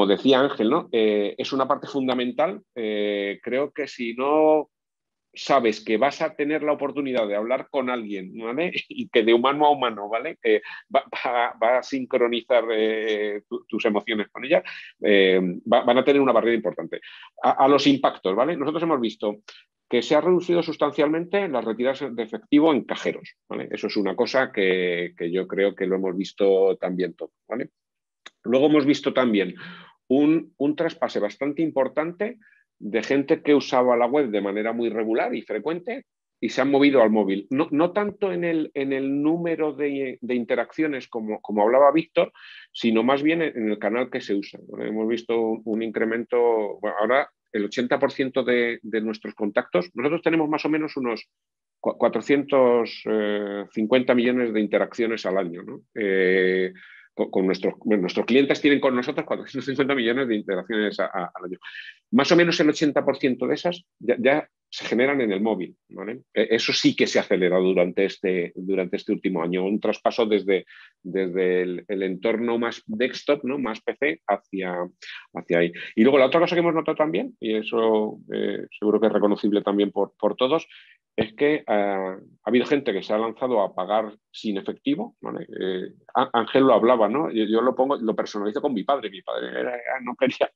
decía Ángel, ¿no? Es una parte fundamental. Creo que si no sabes que vas a tener la oportunidad de hablar con alguien, ¿vale? Y que de humano a humano, ¿vale? Va a sincronizar tus emociones con ella, van a tener una barrera importante. A los impactos, ¿vale? Nosotros hemos visto que se ha reducido sustancialmente las retiradas de efectivo en cajeros, ¿vale? Eso es una cosa que yo creo que lo hemos visto también todo, ¿vale? Luego hemos visto también un traspase bastante importante de gente que usaba la web de manera muy regular y frecuente y se han movido al móvil. No tanto en el número de interacciones como hablaba Víctor, sino más bien en el canal que se usa. Hemos visto un incremento, bueno, ahora el 80% de nuestros contactos, nosotros tenemos más o menos unos 450 millones de interacciones al año, ¿no? Con nuestros clientes tienen con nosotros 450 millones de interacciones al año. Más o menos el 80% de esas ya se generan en el móvil, ¿vale? Eso sí que se ha acelerado durante este último año, un traspaso desde el entorno más desktop, ¿no? Más PC hacia ahí. Y luego la otra cosa que hemos notado también, y eso seguro que es reconocible también por todos, es que ha habido gente que se ha lanzado a pagar sin efectivo, ¿vale? Ángel lo hablaba, ¿no? Yo lo personalizo con mi padre. Mi padre no quería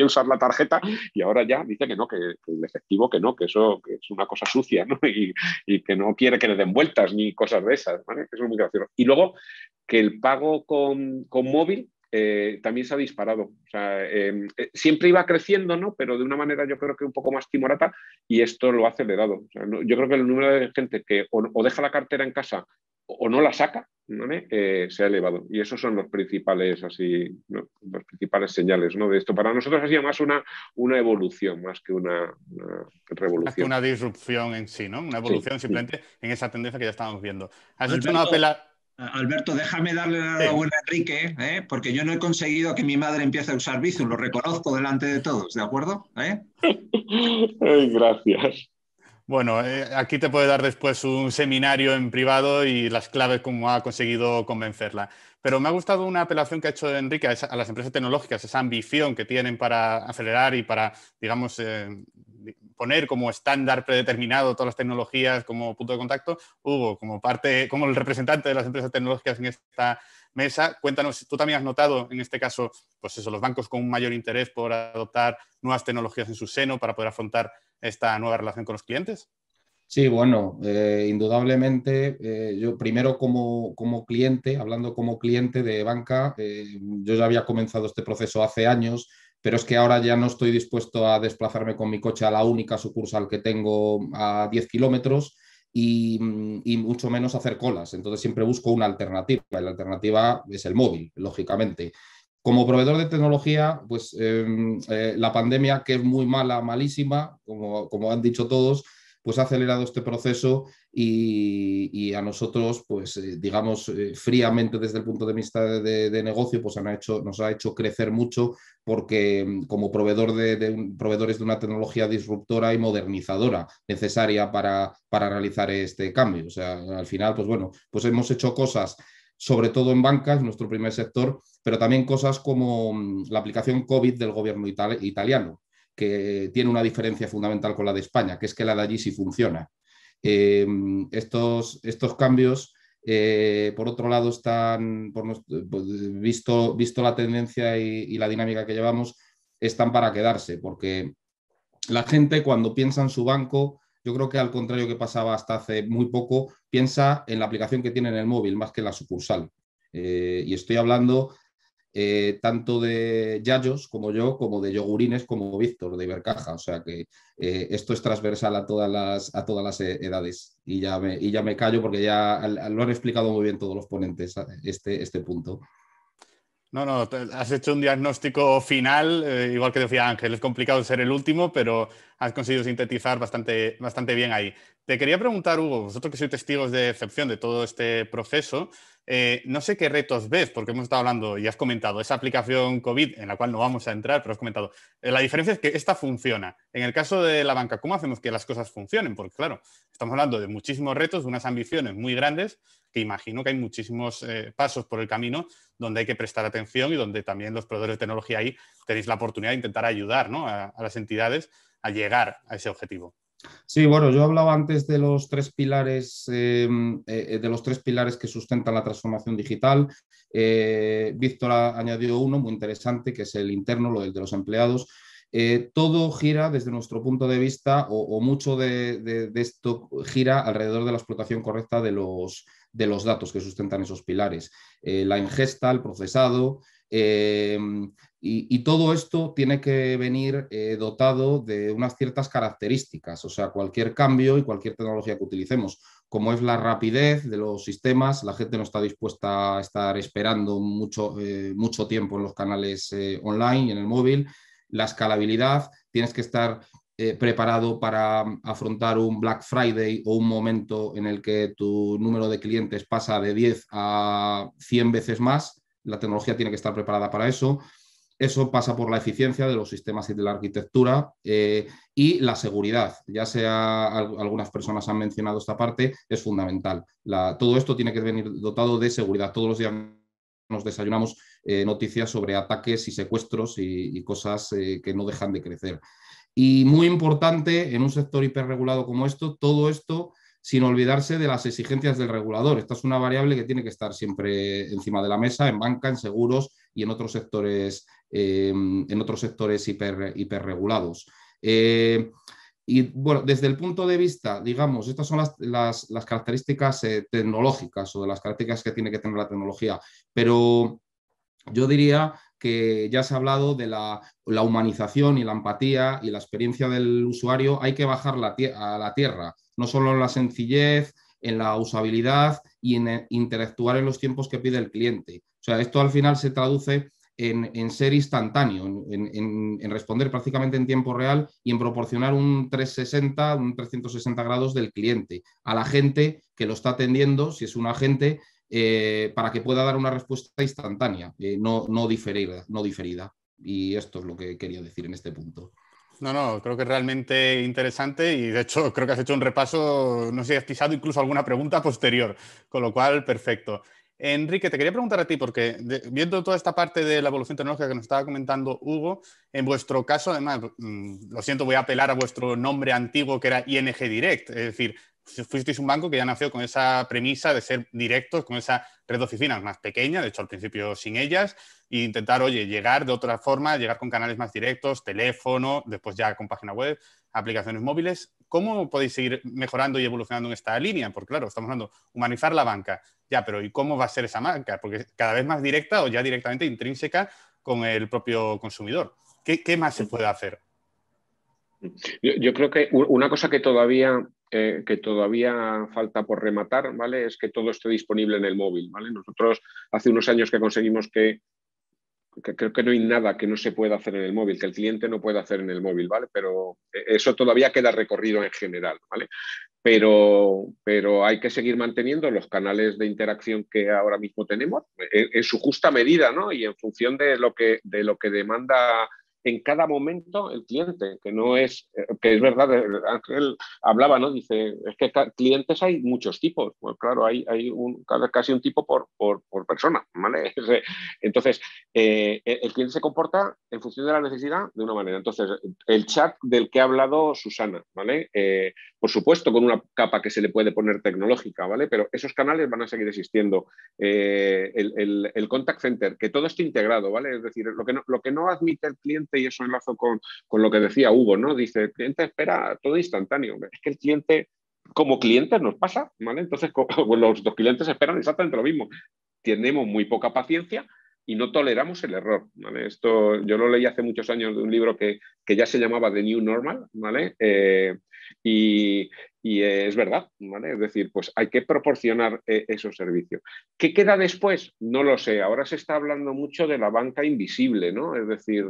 usar la tarjeta y ahora ya dice que no, que el efectivo que no, que eso que es una cosa sucia, ¿no? Y que no quiere que le den vueltas ni cosas de esas, ¿vale? Eso es muy gracioso. Y luego que el pago con móvil también se ha disparado. O sea, siempre iba creciendo, ¿no? Pero de una manera yo creo que un poco más timorata y esto lo ha acelerado. O sea, yo creo que el número de gente que o deja la cartera en casa o no la saca, ¿vale? Se ha elevado. Y esos son los principales, así, ¿no? Los principales señales, ¿no? De esto. Para nosotros ha sido más una evolución, más que una revolución. Más que una disrupción en sí, ¿no? Una evolución simplemente en esa tendencia que ya estábamos viendo. Has Alberto, hecho una apela... Alberto, déjame darle la enhorabuena a Enrique, porque yo no he conseguido que mi madre empiece a usar Bizum, lo reconozco delante de todos, ¿de acuerdo? Gracias. Bueno, aquí te puede dar después un seminario en privado y las claves cómo ha conseguido convencerla. Pero me ha gustado una apelación que ha hecho Enrique a las empresas tecnológicas, esa ambición que tienen para acelerar y para, digamos, poner como estándar predeterminado todas las tecnologías como punto de contacto. Hugo, como el representante de las empresas tecnológicas en esta mesa, cuéntanos, tú también has notado en este caso, pues eso, los bancos con un mayor interés por adoptar nuevas tecnologías en su seno para poder afrontar esta nueva relación con los clientes. Sí, bueno, indudablemente, yo primero como cliente, hablando como cliente de banca, yo ya había comenzado este proceso hace años, pero es que ahora ya no estoy dispuesto a desplazarme con mi coche a la única sucursal que tengo a 10 kilómetros y mucho menos hacer colas. Entonces siempre busco una alternativa y la alternativa es el móvil, lógicamente. Como proveedor de tecnología, pues la pandemia, que es muy mala, malísima, como han dicho todos, pues ha acelerado este proceso y a nosotros, pues digamos, fríamente desde el punto de vista de negocio, pues nos ha hecho crecer mucho porque como proveedores de una tecnología disruptora y modernizadora necesaria para realizar este cambio. O sea, al final, pues bueno, pues hemos hecho cosas sobre todo en bancas, nuestro primer sector, pero también cosas como la aplicación COVID del gobierno italiano, que tiene una diferencia fundamental con la de España, que es que la de allí sí funciona. Estos cambios, por otro lado, están, visto la tendencia y la dinámica que llevamos, están para quedarse, porque la gente cuando piensa en su banco, yo creo que al contrario que pasaba hasta hace muy poco, piensa en la aplicación que tiene en el móvil más que en la sucursal. Y estoy hablando tanto de Yayos como yo, como de Yogurines, como Víctor, de Ibercaja. O sea que esto es transversal a todas las edades. Y ya me callo porque ya lo han explicado muy bien todos los ponentes este punto. No, has hecho un diagnóstico final, igual que decía Ángel, es complicado ser el último, pero has conseguido sintetizar bastante bien ahí. Te quería preguntar, Hugo, vosotros que sois testigos de excepción de todo este proceso, no sé qué retos ves, porque hemos estado hablando y has comentado esa aplicación COVID, en la cual no vamos a entrar, pero has comentado, la diferencia es que esta funciona. En el caso de la banca, ¿cómo hacemos que las cosas funcionen? Porque claro, estamos hablando de muchísimos retos, de unas ambiciones muy grandes, que imagino que hay muchísimos pasos por el camino donde hay que prestar atención y donde también los proveedores de tecnología ahí tenéis la oportunidad de intentar ayudar, ¿no?, a las entidades a llegar a ese objetivo. Sí, bueno, yo hablaba antes de los tres pilares, que sustentan la transformación digital. Víctor añadió uno muy interesante, que es el interno, lo del de los empleados. Todo gira desde nuestro punto de vista, o mucho de esto gira alrededor de la explotación correcta de los datos que sustentan esos pilares. La ingesta, el procesado, y todo esto tiene que venir dotado de unas ciertas características. O sea, cualquier cambio y cualquier tecnología que utilicemos, como es la rapidez de los sistemas, la gente no está dispuesta a estar esperando mucho tiempo en los canales online y en el móvil. La escalabilidad, tienes que estar preparado para afrontar un Black Friday o un momento en el que tu número de clientes pasa de 10 a 100 veces más. La tecnología tiene que estar preparada para eso. Eso pasa por la eficiencia de los sistemas y de la arquitectura y la seguridad. Ya sea, algunas personas han mencionado esta parte, es fundamental. Todo esto tiene que venir dotado de seguridad. Todos los días nos desayunamos noticias sobre ataques y secuestros y cosas que no dejan de crecer. Y muy importante, en un sector hiperregulado como todo esto sin olvidarse de las exigencias del regulador. Esta es una variable que tiene que estar siempre encima de la mesa, en banca, en seguros y en otros sectores hiperregulados. Y bueno, desde el punto de vista, digamos, estas son las características tecnológicas o de las características que tiene que tener la tecnología, pero yo diría que ya se ha hablado de la humanización y la empatía y la experiencia del usuario. Hay que bajarla a la tierra, no solo en la sencillez, en la usabilidad y en interactuar en los tiempos que pide el cliente. O sea, esto al final se traduce en ser instantáneo, en responder prácticamente en tiempo real y en proporcionar un 360 grados del cliente a la gente que lo está atendiendo, si es un agente, para que pueda dar una respuesta instantánea, no diferida. Y esto es lo que quería decir en este punto. No, creo que es realmente interesante y de hecho creo que has hecho un repaso, no sé si has pisado incluso alguna pregunta posterior, con lo cual perfecto. Enrique, te quería preguntar a ti, porque viendo toda esta parte de la evolución tecnológica que nos estaba comentando Hugo, en vuestro caso, además, lo siento, voy a apelar a vuestro nombre antiguo que era ING Direct, es decir, fuisteis un banco que ya nació con esa premisa de ser directos, con esa red de oficinas más pequeña, de hecho al principio sin ellas, e intentar, llegar de otra forma, llegar con canales más directos, teléfono, después ya con página web, aplicaciones móviles. ¿Cómo podéis seguir mejorando y evolucionando en esta línea? Porque claro, estamos hablando de humanizar la banca, ya, pero ¿y cómo va a ser esa banca? Porque cada vez más directa o ya directamente intrínseca con el propio consumidor. ¿Qué más se puede hacer? Yo creo que una cosa que todavía falta por rematar, ¿vale?, es que todo esté disponible en el móvil, ¿vale? Nosotros hace unos años que conseguimos que creo que no hay nada que no se pueda hacer en el móvil, que el cliente no pueda hacer en el móvil, ¿vale? Pero eso todavía queda recorrido en general, ¿vale? Pero hay que seguir manteniendo los canales de interacción que ahora mismo tenemos en su justa medida, ¿no? Y en función de lo que demanda en cada momento el cliente, que no es, que es verdad, Ángel hablaba, ¿no? Dice, es que clientes hay muchos tipos. Pues claro, hay casi un tipo por persona, ¿vale? Entonces, el cliente se comporta en función de la necesidad de una manera. Entonces, el chat del que ha hablado Susana, ¿vale? Por supuesto, con una capa que se le puede poner tecnológica, ¿vale? Pero esos canales van a seguir existiendo. El contact center, que todo esté integrado, ¿vale? Es decir, lo que no admite el cliente, y eso enlazo con lo que decía Hugo, ¿no? Dice, el cliente espera todo instantáneo. Es que el cliente, como clientes nos pasa, ¿vale? Entonces, los dos clientes esperan exactamente lo mismo. Tenemos muy poca paciencia y no toleramos el error, ¿vale? Esto yo lo leí hace muchos años de un libro que ya se llamaba The New Normal, ¿vale? Y es verdad, ¿vale? Es decir, pues hay que proporcionar esos servicios. ¿Qué queda después? No lo sé. Ahora se está hablando mucho de la banca invisible, ¿no? Es decir,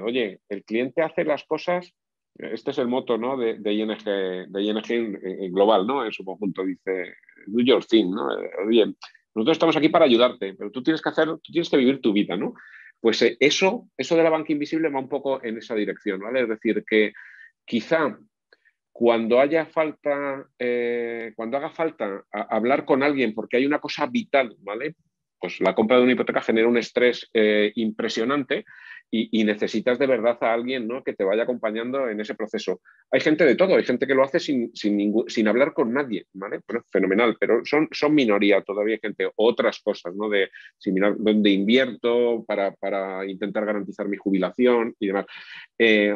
oye, el cliente hace las cosas. Este es el moto, ¿no? de ING en global, ¿no? En su conjunto dice, do your thing, ¿no? Oye, nosotros estamos aquí para ayudarte, pero tú tienes que vivir tu vida, ¿no? Pues eso de la banca invisible va un poco en esa dirección, ¿vale? Es decir, que quizá cuando haga falta hablar con alguien porque hay una cosa vital, ¿vale? Pues la compra de una hipoteca genera un estrés impresionante y necesitas de verdad a alguien, ¿no? Que te vaya acompañando en ese proceso. Hay gente de todo, hay gente que lo hace sin hablar con nadie, ¿vale? Bueno, fenomenal, pero son minoría todavía, hay gente, otras cosas, ¿no? De dónde invierto para intentar garantizar mi jubilación y demás.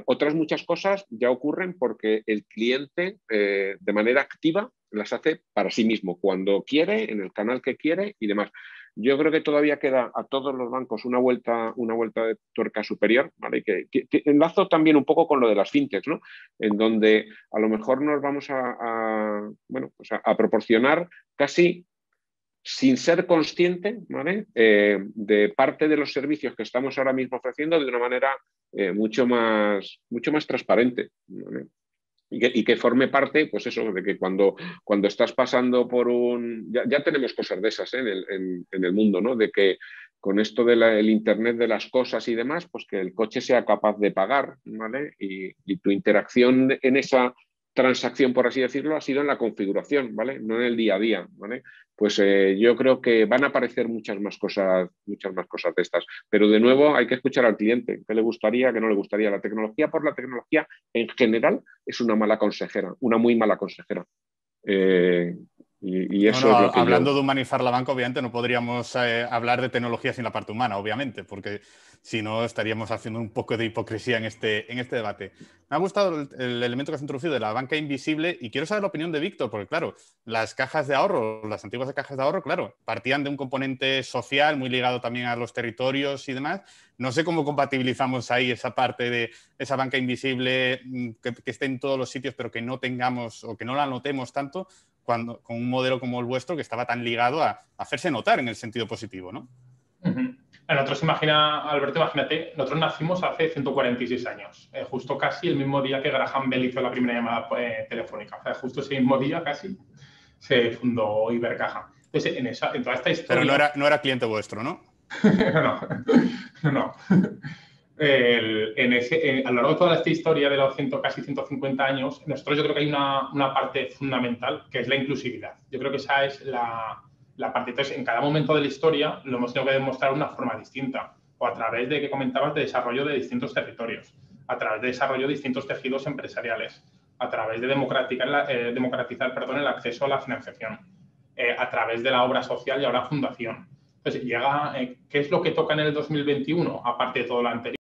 Otras muchas cosas ya ocurren porque el cliente de manera activa las hace para sí mismo, cuando quiere, en el canal que quiere y demás. Yo creo que todavía queda a todos los bancos una vuelta de tuerca superior, ¿vale? Que enlazo también un poco con lo de las fintechs, ¿no? En donde a lo mejor nos vamos a proporcionar casi sin ser consciente, ¿vale? De parte de los servicios que estamos ahora mismo ofreciendo de una manera mucho más transparente, ¿vale? Y que forme parte, pues eso, de que cuando estás pasando por ya tenemos cosas de esas en el mundo, ¿no? De que con esto del Internet de las cosas y demás, pues que el coche sea capaz de pagar, ¿vale? Y tu interacción en esa transacción, por así decirlo, ha sido en la configuración, ¿vale? No en el día a día, ¿vale? Pues yo creo que van a aparecer muchas más cosas de estas. Pero de nuevo hay que escuchar al cliente, qué le gustaría, qué no le gustaría. La tecnología por la tecnología en general es una mala consejera, una muy mala consejera. Y eso es lo que hablando de humanizar la banca, obviamente no podríamos hablar de tecnología sin la parte humana, obviamente, porque si no estaríamos haciendo un poco de hipocresía en este debate. Me ha gustado el elemento que has introducido de la banca invisible y quiero saber la opinión de Víctor, porque claro, las cajas de ahorro, las antiguas cajas de ahorro, claro, partían de un componente social muy ligado también a los territorios y demás. No sé cómo compatibilizamos ahí esa parte de esa banca invisible que esté en todos los sitios, pero que no tengamos o que no la notemos tanto con un modelo como el vuestro que estaba tan ligado a hacerse notar en el sentido positivo, ¿no? Nosotros, Alberto, imagínate, nosotros nacimos hace 146 años, justo casi el mismo día que Graham Bell hizo la primera llamada telefónica. O sea, justo ese mismo día casi se fundó Ibercaja. Entonces, en toda esta historia... Pero no era cliente vuestro, ¿no? No. A lo largo de toda esta historia de los casi 150 años, nosotros yo creo que hay una parte fundamental que es la inclusividad. Yo creo que esa es la parte. Entonces, en cada momento de la historia lo hemos tenido que demostrar de una forma distinta, o a través de, que comentabas, de desarrollo de distintos territorios, a través de desarrollo de distintos tejidos empresariales, a través de democratizar el acceso a la financiación, a través de la obra social y ahora fundación. Entonces, ¿qué es lo que toca en el 2021, aparte de todo lo anterior?